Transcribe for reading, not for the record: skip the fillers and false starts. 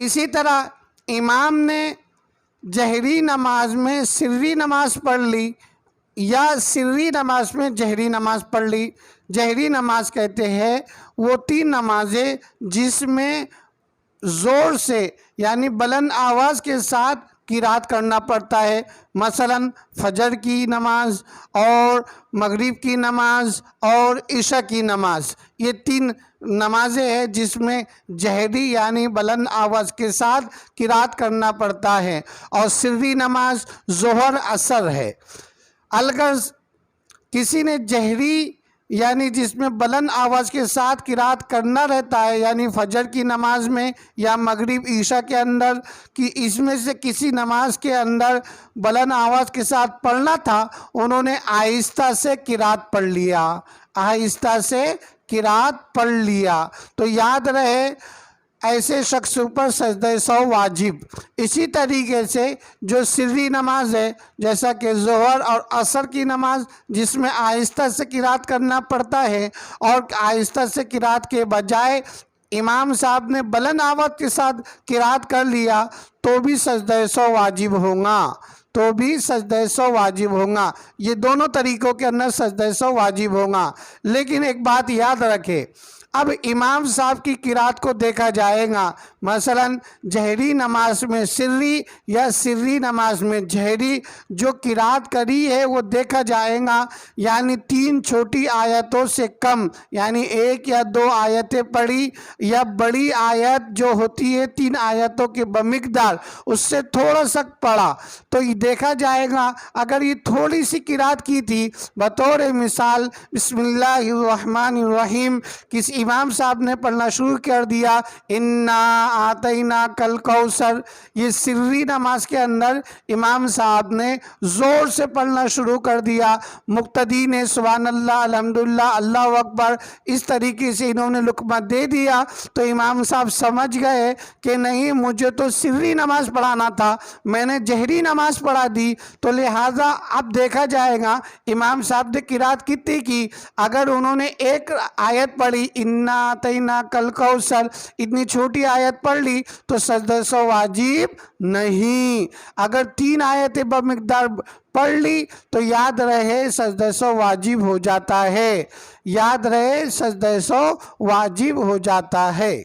اسی طرح امام نے جہری نماز میں سری نماز پڑھ لی یا سری نماز میں جہری نماز پڑھ لی۔ جہری نماز کہتے ہیں وہ 3 نمازیں جس میں زور سے یعنی بلند آواز کے ساتھ قرات کرنا پڑتا ہے، مثلا فجر کی نماز اور مغرب کی نماز اور عشاء کی نماز۔ یہ 3 نمازیں ہیں جس میں جہری یعنی بلند آواز کے ساتھ قرات کرنا پڑتا ہے، اور سری نماز ظہر عصر ہے۔ اگر کسی نے جہری یعنی جس میں بلند آواز کے ساتھ قرات کرنا رہتا ہے یعنی فجر کی نماز میں یا مغرب عشاء کے اندر کہ اس میں سے کسی نماز کے اندر بلند آواز کے ساتھ پڑھنا تھا، انہوں نے آہستہ سے قرات پڑھ لیا، آہستہ سے قرات پڑھ لیا، تو یاد رہے ایسے شخص پر سجدہ سہو واجب۔ اسی طریقے سے جو سری نماز ہے جیسا کہ ظہر اور عصر کی نماز جس میں آہستہ سے قرات کرنا پڑتا ہے، اور آہستہ سے قرات کے بجائے امام صاحب نے بلند آواز کے ساتھ قرات کر لیا تو بھی سجدہ سہو واجب ہوگا، تو بھی سجدہ سہو واجب ہوگا۔ یہ دونوں طریقوں کے اندر سجدہ سہو واجب ہوگا۔ لیکن ایک بات یاد رکھے، اب امام صاحب کی قرات کو دیکھا جائے گا، مثلا جہری نماز میں سری یا سری نماز میں جہری جو قرات کری ہے وہ دیکھا جائے گا، یعنی 3 چھوٹی آیتوں سے کم، یعنی 1 یا 2 آیتیں پڑھی، یا بڑی آیت جو ہوتی ہے 3 آیتوں کے بمقدار اس سے تھوڑا سا پڑھا، تو یہ دیکھا جائے گا اگر یہ تھوڑی سی قرات کی تھی بطور مثال بسم اللہ الرحمن الرحیم، کس امام صاحب نے پڑھنا شروع کر دیا انا اعطیناک الکوثر، یہ سری نماز کے اندر امام صاحب نے زور سے پڑھنا شروع کر دیا، مقتدی نے سبحان اللہ الحمدللہ اللہ اکبر اس طریقے سے انہوں نے لقمہ دے دیا، تو امام صاحب سمجھ گئے کہ نہیں مجھے تو سری نماز پڑھانا تھا، میں نے جہری نماز پڑھا دی، تو لہٰذا اب دیکھا جائے گا امام صاحب نے قرات کتنی کی۔ اگر انہوں نے 1 آیت پڑھی انا اعطیناک الکوثر، اتنی چھوٹی آیت پڑھ لی تو سجدہ سہو واجب نہیں۔ اگر 3 آیتیں بمقدار پڑھ لی تو یاد رہے سجدہ سہو واجب ہو جاتا ہے، یاد رہے سجدہ سہو واجب ہو جاتا ہے۔